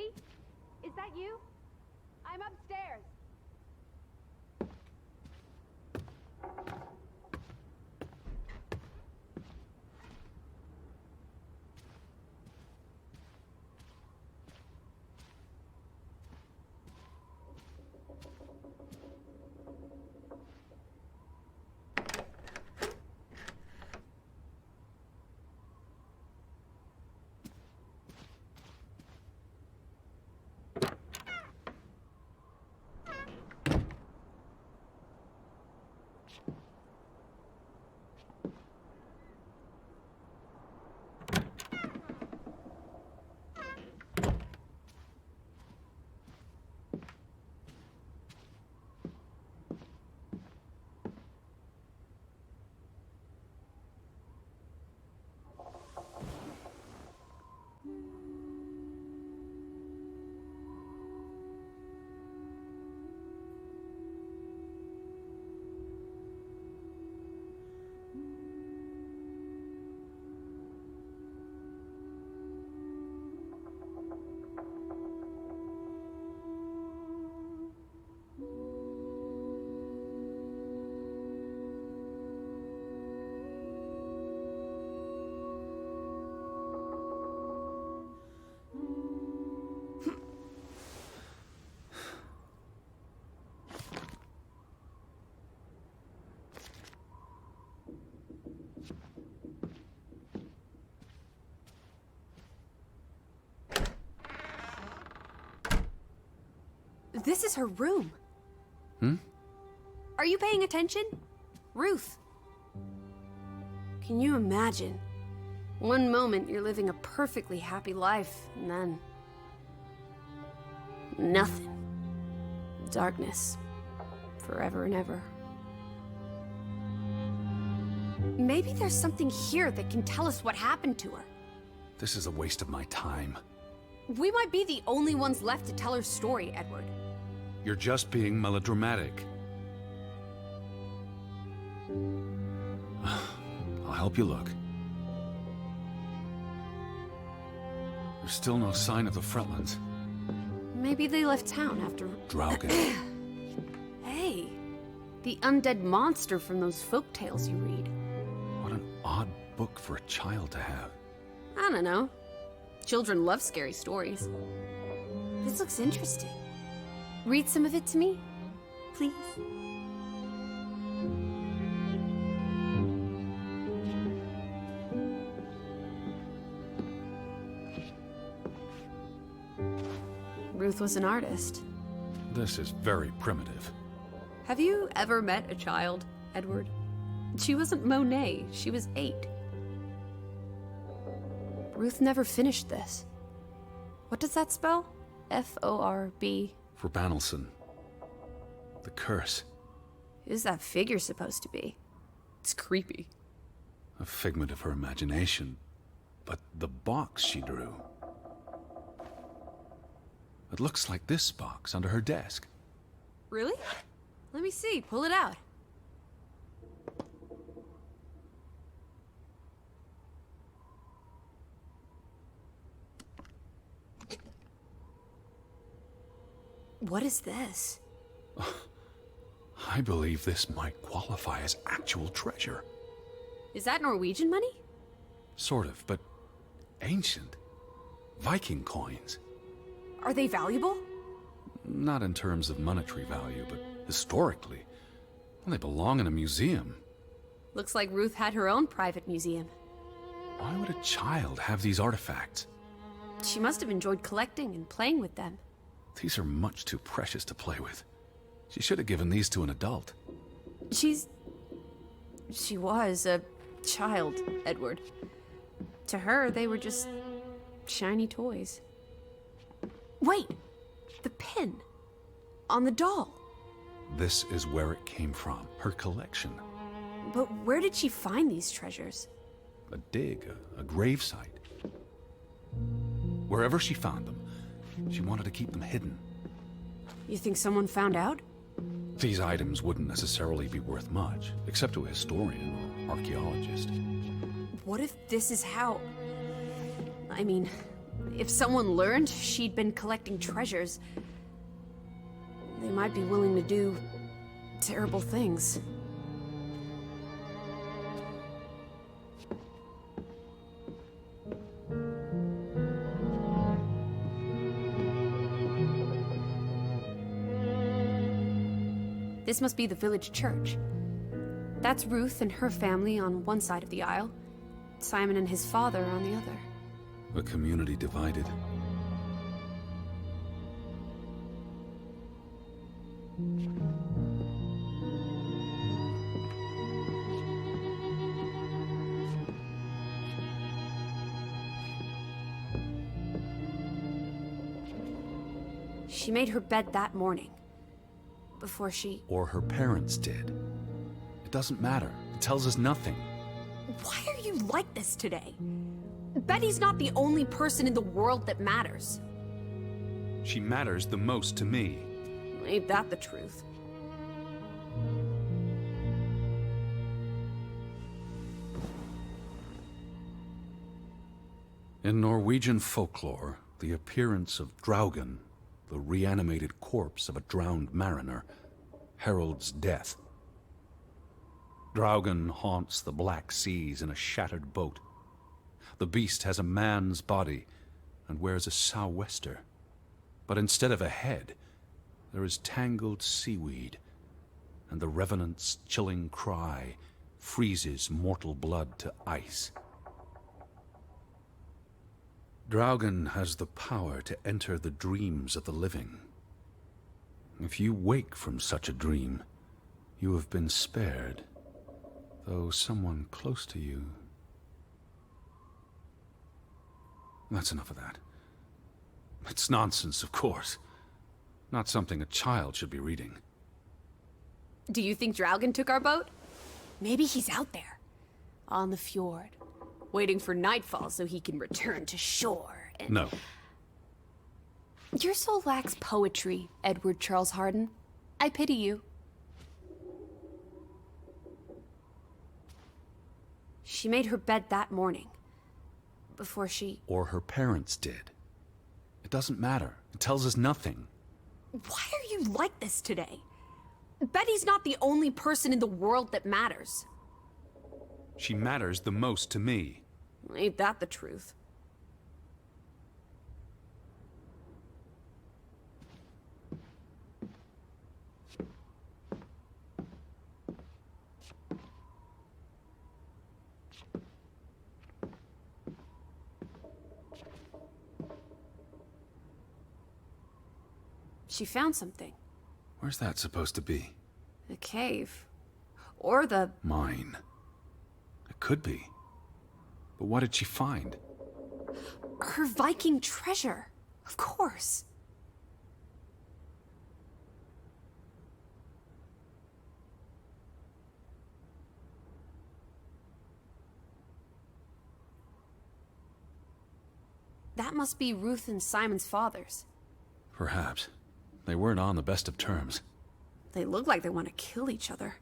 Marty? Is that you? I'm upstairs. This is her room. Are you paying attention? Ruth. Can you imagine? One moment you're living a perfectly happy life, and then... nothing. Darkness. Forever and ever. Maybe there's something here that can tell us what happened to her. This is a waste of my time. We might be the only ones left to tell her story, Edward. You're just being melodramatic. I'll help you look. There's still no sign of the Fretlands. Maybe they left town after... Draugen. Hey, the undead monster from those folk tales you read. What an odd book for a child to have. I don't know. Children love scary stories. This looks interesting. Read some of it to me, please. Ruth was an artist. This is very primitive. Have you ever met a child, Edward? She wasn't Monet, she was 8. Ruth never finished this. What does that spell? F-O-R-B. For Banelson. The curse. Who's that figure supposed to be? It's creepy. A figment of her imagination. But the box she drew... it looks like this box under her desk. Really? Let me see. Pull it out. What is this? I believe this might qualify as actual treasure. Is that Norwegian money? Sort of, but ancient. Viking coins. Are they valuable? Not in terms of monetary value, but historically. Well, they belong in a museum. Looks like Ruth had her own private museum. Why would a child have these artifacts? She must have enjoyed collecting and playing with them. These are much too precious to play with. She should have given these to an adult. She was a child, Edward. To her, they were just shiny toys. Wait! The pin. On the doll. This is where it came from, her collection. But where did she find these treasures? A dig, a grave site. Wherever she found them, she wanted to keep them hidden. You think someone found out? These items wouldn't necessarily be worth much, except to a historian or archaeologist. What if this is how... I mean, If someone learned she'd been collecting treasures, they might be willing to do terrible things. This must be the village church. That's Ruth and her family on one side of the aisle, Simon and his father on the other. A community divided. She made her bed that morning. Before she... Or her parents did. It doesn't matter. It tells us nothing. Why are you like this today? Betty's not the only person in the world that matters. She matters the most to me. Ain't that the truth? In Norwegian folklore, the appearance of Draugen, the reanimated corpse of a drowned mariner, heralds death. Draugen haunts the Black Seas in a shattered boat. The beast has a man's body and wears a sou'wester. But instead of a head, there is tangled seaweed, and the revenant's chilling cry freezes mortal blood to ice. Draugen has the power to enter the dreams of the living. If you wake from such a dream, you have been spared, though someone close to you... That's enough of that. It's nonsense, of course. Not something a child should be reading. Do you think Draugen took our boat? Maybe he's out there, on the fjord, waiting for nightfall so he can return to shore and... No. Your soul lacks poetry, Edward Charles Harden. I pity you. She made her bed that morning. Before she... Or her parents did. It doesn't matter. It tells us nothing. Why are you like this today? Betty's not the only person in the world that matters. She matters the most to me. Ain't that the truth? She found something. Where's that supposed to be? A cave. Or the... Mine. It could be. But what did she find? Her Viking treasure. Of course. That must be Ruth and Simon's fathers. Perhaps. They weren't on the best of terms. They look like they want to kill each other.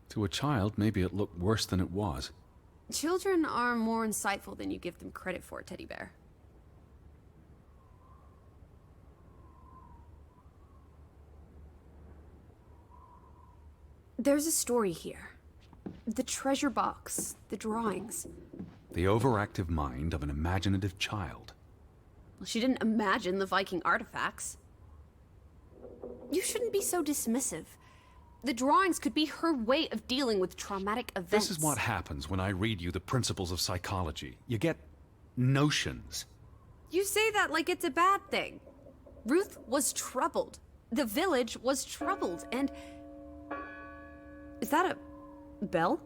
To a child, maybe it looked worse than it was. Children are more insightful than you give them credit for, Teddy Bear. There's a story here. The treasure box, the drawings. The overactive mind of an imaginative child. Well, she didn't imagine the Viking artifacts. You shouldn't be so dismissive. The drawings could be her way of dealing with traumatic events. This is what happens when I read you the principles of psychology. You get notions. You say that like it's a bad thing. Ruth was troubled. The village was troubled, and... Is that a bell?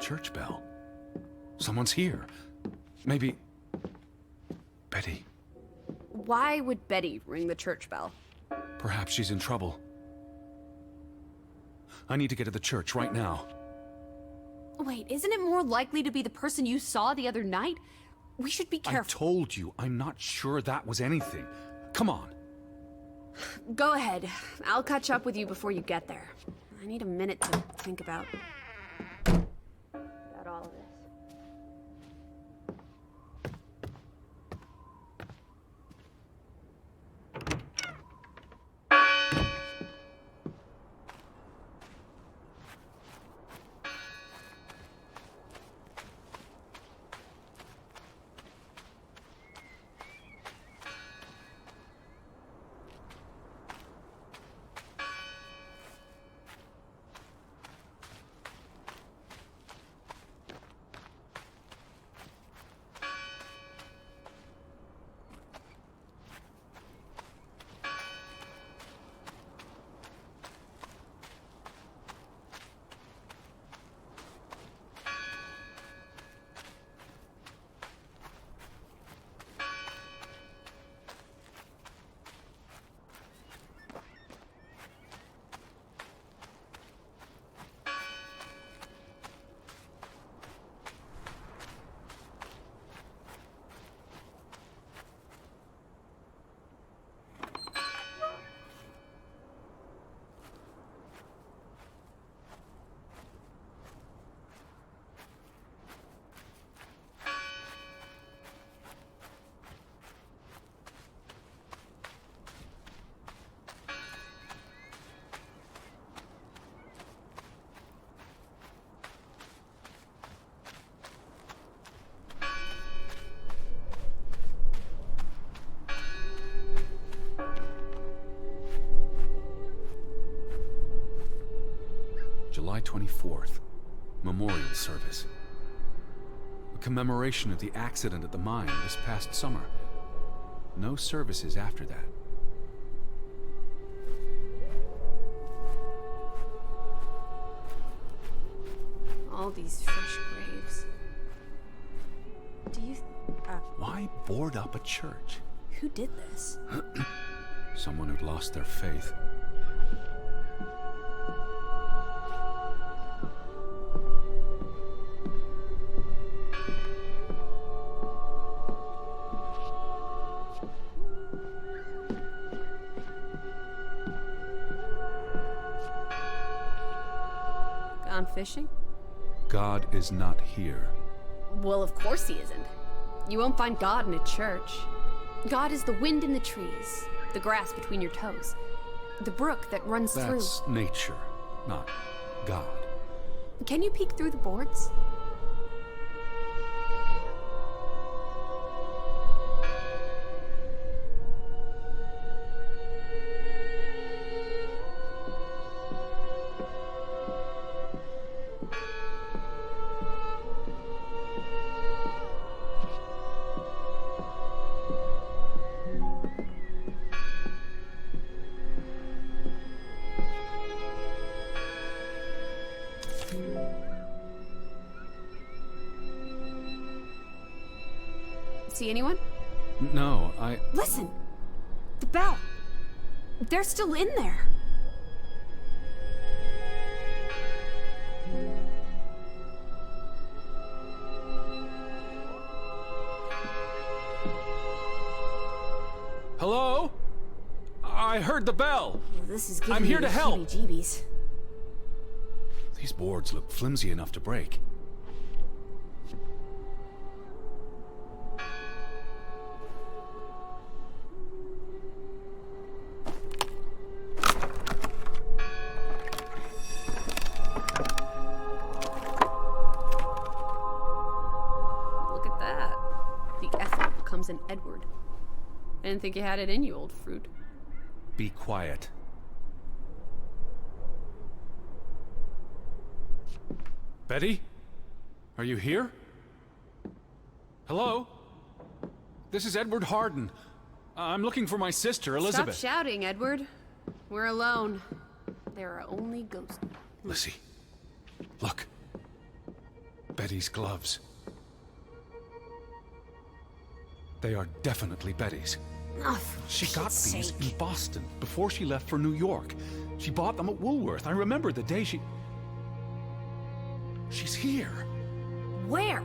Church bell. Someone's here. Maybe... Betty. Why would Betty ring the church bell? Perhaps she's in trouble. I need to get to the church right now. Wait, isn't it more likely to be the person you saw the other night? We should be careful. I told you, I'm not sure that was anything. Come on. Go ahead. I'll catch up with you before you get there. I need a minute to think about all of this. July 24th. Memorial service. A commemoration of the accident at the mine this past summer. No services after that. All these fresh graves. Do you... Why board up a church? Who did this? Someone who'd lost their faith. Gone fishing? God is not here. Well, of course he isn't. You won't find God in a church. God is the wind in the trees, the grass between your toes, the brook that runs through... That's nature, not God. Can you peek through the boards? See anyone? No, Listen! The bell! They're still in there! Hello? I heard the bell. Well, this is giving I'm here me to help. heebie-jeebies. These boards look flimsy enough to break. Look at that. The Ethel becomes an Edward. I didn't think you had it in you, old fruit. Be quiet. Betty? Are you here? Hello? This is Edward Harden. I'm looking for my sister, Elizabeth. Stop shouting, Edward. We're alone. There are only ghosts. Lizzie, look. Betty's gloves. They are definitely Betty's. Oh, for She got Pete's these sake. in Boston before she left for New York. She bought them at Woolworth. I remember the day She's here. Where?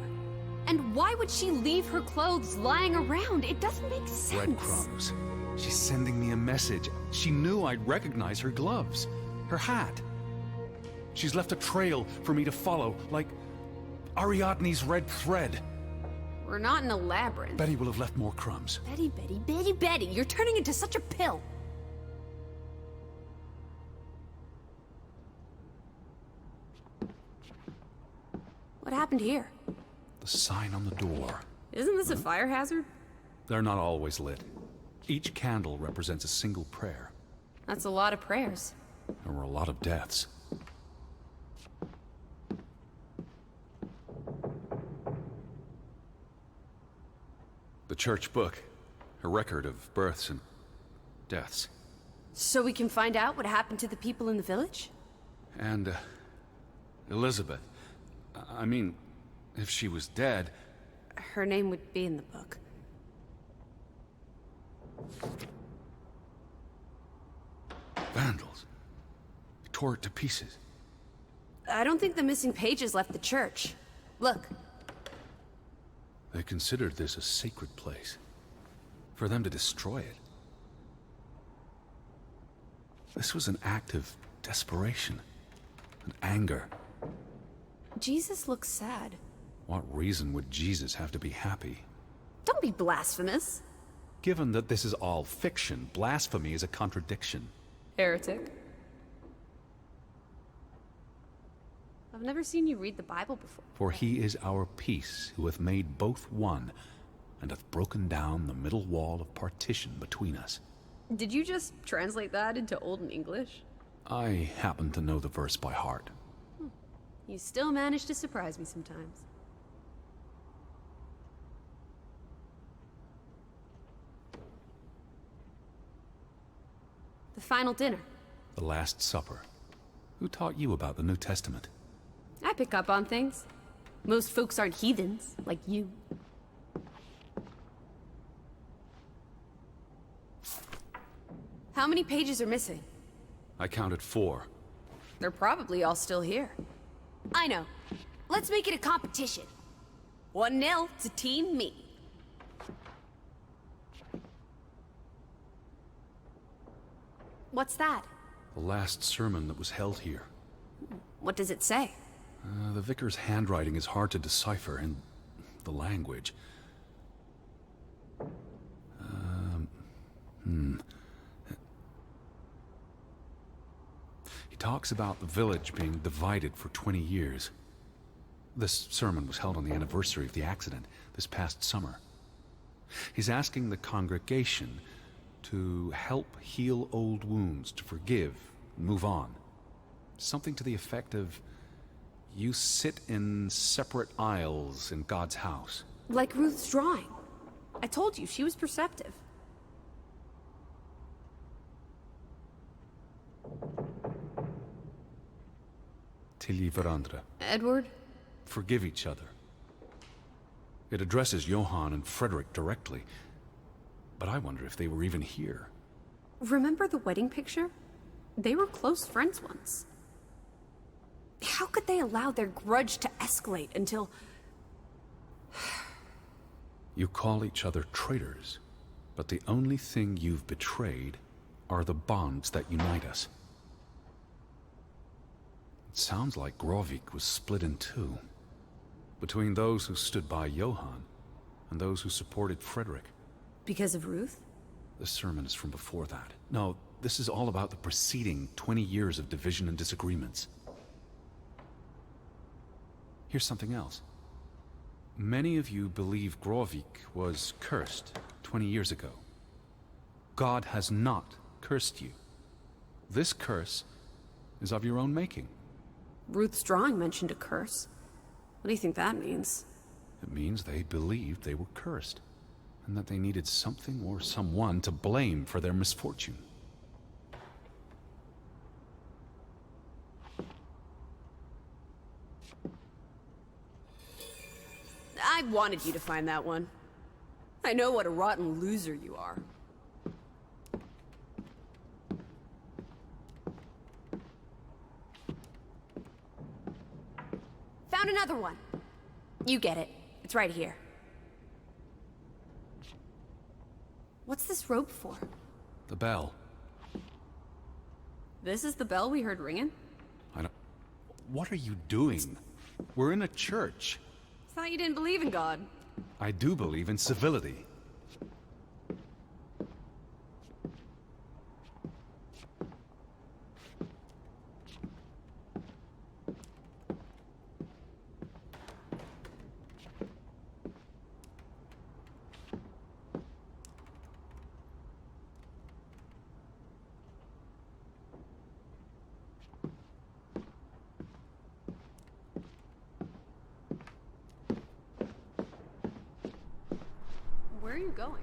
And why would she leave her clothes lying around? It doesn't make sense. Breadcrumbs. She's sending me a message. She knew I'd recognize her gloves, her hat. She's left a trail for me to follow, like Ariadne's red thread. We're not in a labyrinth. Betty will have left more crumbs. Betty, you're turning into such a pill. What happened here? The sign on the door. Isn't this a fire hazard? They're not always lit. Each candle represents a single prayer. That's a lot of prayers. There were a lot of deaths. The church book, a record of births and deaths. So we can find out what happened to the people in the village? And, Elizabeth. I mean, if she was dead... Her name would be in the book. Vandals. They tore it to pieces. I don't think the missing pages left the church. Look. They considered this a sacred place. For them to destroy it. This was an act of desperation. And anger. Jesus looks sad. What reason would Jesus have to be happy? Don't be blasphemous. Given that this is all fiction, blasphemy is a contradiction. Heretic. I've never seen you read the Bible before. For he is our peace, who hath made both one, and hath broken down the middle wall of partition between us. Did you just translate that into Old English? I happen to know the verse by heart. You still manage to surprise me sometimes. The final dinner. The Last Supper. Who taught you about the New Testament? I pick up on things. Most folks aren't heathens, like you. How many pages are missing? I counted 4. They're probably all still here. I know. Let's make it a competition. 1-0 to Team Me. What's that? The last sermon that was held here. What does it say? The vicar's handwriting is hard to decipher, and the language. He talks about the village being divided for 20 years. This sermon was held on the anniversary of the accident this past summer. He's asking the congregation to help heal old wounds, to forgive, and move on. Something to the effect of, you sit in separate aisles in God's house. Like Ruth's drawing. I told you, she was perceptive. Tilgi varandra. Edward? Forgive each other. It addresses Johann and Frederick directly, but I wonder if they were even here. Remember the wedding picture? They were close friends once. How could they allow their grudge to escalate until... You call each other traitors, but the only thing you've betrayed are the bonds that unite us. It sounds like Grovik was split in two, between those who stood by Johann and those who supported Frederick. Because of Ruth? The sermon is from before that. No, this is all about the preceding 20 years of division and disagreements. Here's something else. Many of you believe Grovik was cursed 20 years ago. God has not cursed you. This curse is of your own making. Ruth's drawing mentioned a curse. What do you think that means? It means they believed they were cursed, and that they needed something or someone to blame for their misfortune. I wanted you to find that one. I know what a rotten loser you are. Found another one. You get it. It's right here. What's this rope for? The bell. This is the bell we heard ringing? I don't... What are you doing? We're in a church. Thought you didn't believe in God. I do believe in civility. Where are you going?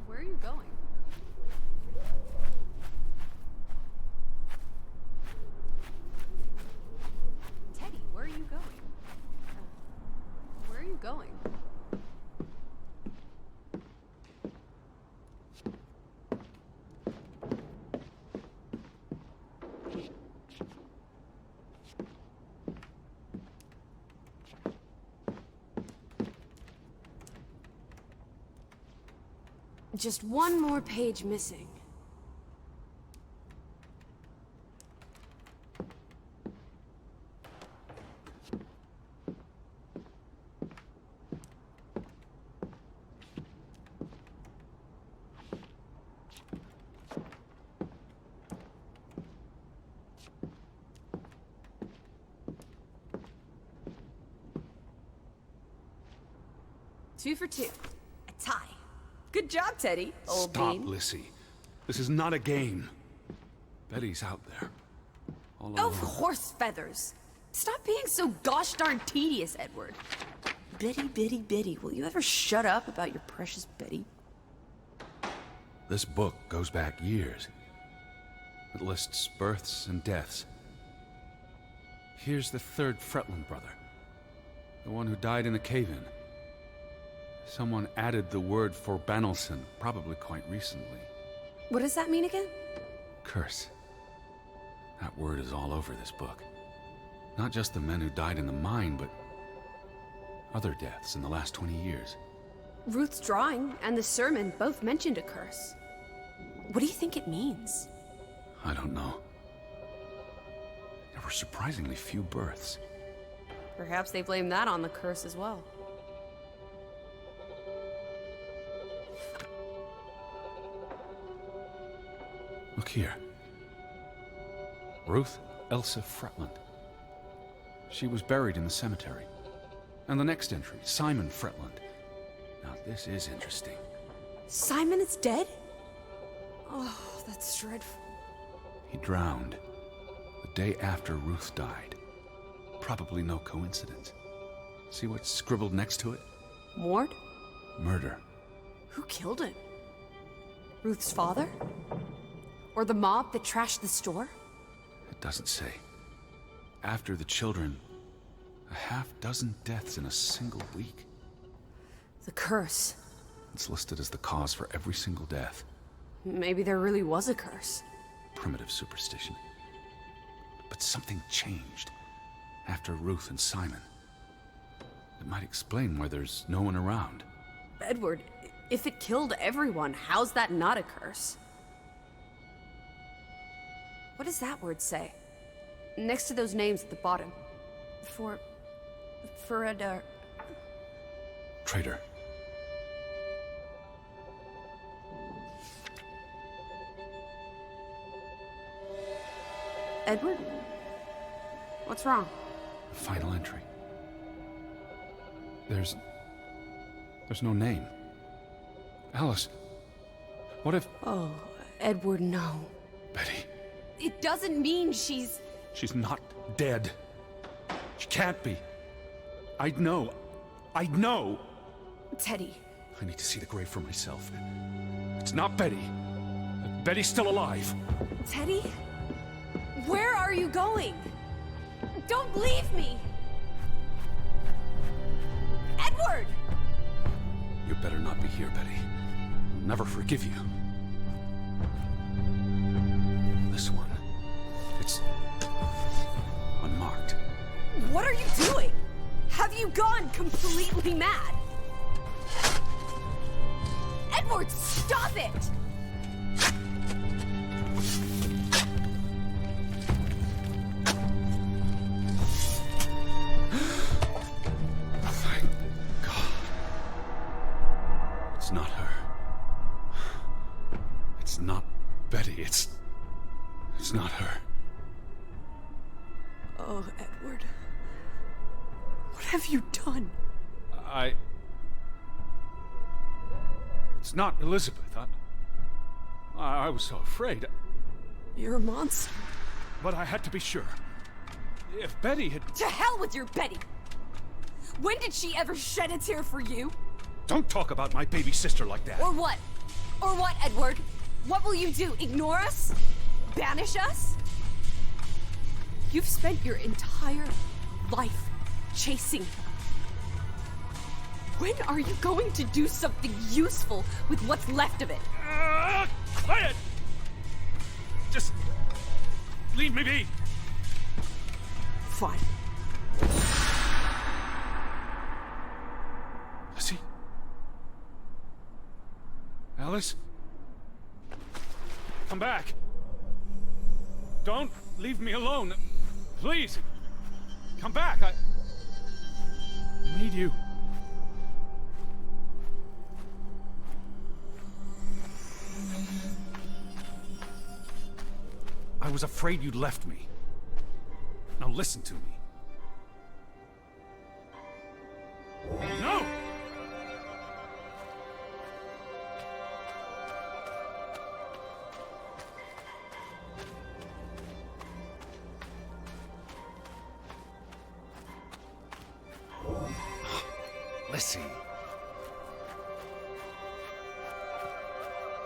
Where are you going? Teddy, where are you going? Where are you going? Just one more page missing. Two for two. A tie. Good job, Teddy, old Stop, bean. Lissy. This is not a game. Betty's out there. All Of alone. horse feathers! Stop being so gosh darn tedious, Edward. Betty, Betty, Betty, will you ever shut up about your precious Betty? This book goes back years. It lists births and deaths. Here's the third Fretland brother. The one who died in the cave-in. Someone added the word for Banelson, probably quite recently. What does that mean again? Curse. That word is all over this book. Not just the men who died in the mine, but other deaths in the last 20 years. Ruth's drawing and the sermon both mentioned a curse. What do you think it means? I don't know. There were surprisingly few births. Perhaps they blame that on the curse as well. Look here. Ruth Elsa Fretland. She was buried in the cemetery. And the next entry, Simon Fretland. Now this is interesting. Simon is dead? Oh, that's dreadful. He drowned the day after Ruth died. Probably no coincidence. See what's scribbled next to it? Mord? Murder. Who killed him? Ruth's father? Or the mob that trashed the store? It doesn't say. After the children, a half-dozen deaths in a single week. The curse. It's listed as the cause for every single death. Maybe there really was a curse. Primitive superstition. But something changed after Ruth and Simon. It might explain why there's no one around. Edward, if it killed everyone, how's that not a curse? What does that word say? Next to those names at the bottom. For Traitor. Edward? What's wrong? The final entry. There's no name. Alice, what if... Oh, Edward, no. Betty, It doesn't mean she's... she's not dead. She can't be. I know. I know. Teddy. I need to see the grave for myself. It's not Betty. Betty's still alive. Teddy? Where are you going? Don't leave me! Edward! You better not be here, Betty. I'll never forgive you. This one. It's unmarked. What are you doing? Have you gone completely mad? Edward, stop it! Thank God. It's not her. It's not Betty. It's not her. Oh, Edward. What have you done? It's not Elizabeth. I was so afraid. You're a monster. But I had to be sure. If Betty had... To hell with your Betty! When did she ever shed a tear for you? Don't talk about my baby sister like that. Or what? Or what, Edward? What will you do? Ignore us? Banish us? You've spent your entire life chasing her. When are you going to do something useful with what's left of it? Quiet! Just leave me be. Fine. Lizzie? Alice? Come back. Don't leave me alone. Please. Come back. I need you. I was afraid you'd left me. Now listen to me. No! Lissy!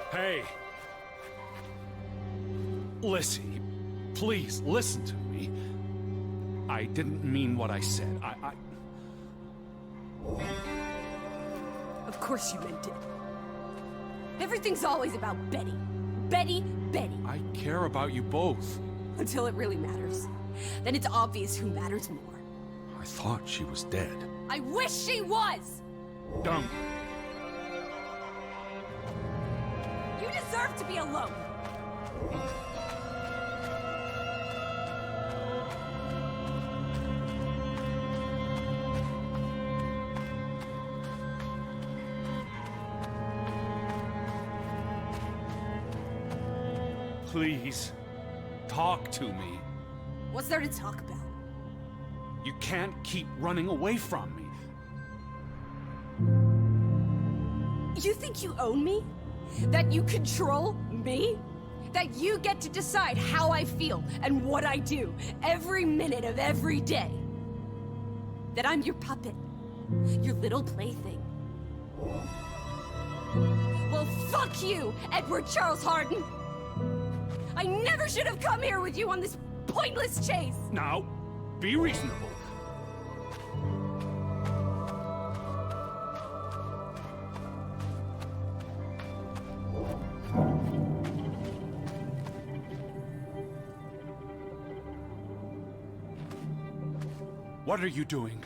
Hey! Lissy, please listen to me. I didn't mean what I said. Of course you meant it. Everything's always about Betty. Betty, Betty. I care about you both. Until it really matters. Then it's obvious who matters more. I thought she was dead. I wish she was! Don't. You deserve to be alone. Please, talk to me. What's there to talk about? You can't keep running away from me. You think you own me? That you control me? That you get to decide how I feel and what I do every minute of every day? That I'm your puppet, your little plaything? Well, fuck you, Edward Charles Harden! I never should have come here with you on this pointless chase! Now, be reasonable. What are you doing?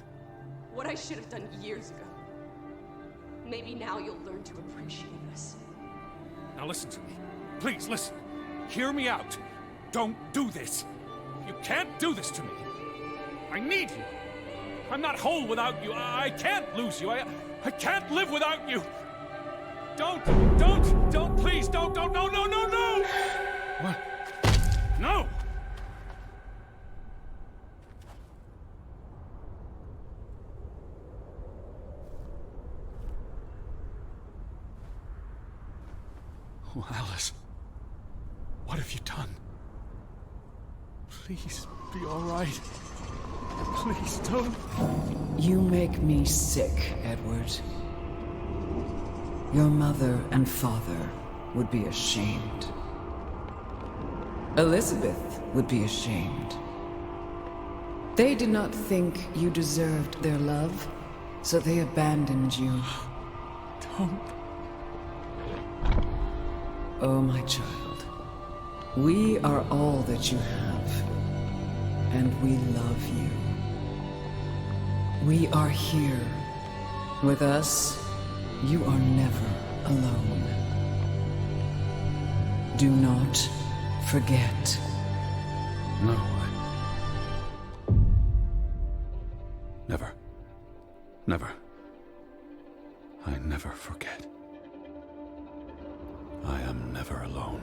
What I should have done years ago. Maybe now you'll learn to appreciate us. Now listen to me. Please, listen. Hear me out. Don't do this. You can't do this to me. I need you. I'm not whole without you. I can't lose you. I can't live without you. Don't, please, don't, no. What? No! Oh, Alice. What have you done? Please, be all right. Please, don't. You make me sick, Edward. Your mother and father would be ashamed. Elizabeth would be ashamed. They did not think you deserved their love, so they abandoned you. Don't. Oh, my child. We are all that you have, and we love you. We are here. With us, you are never alone. Do not forget. No, Never. Never. I never forget. I am never alone.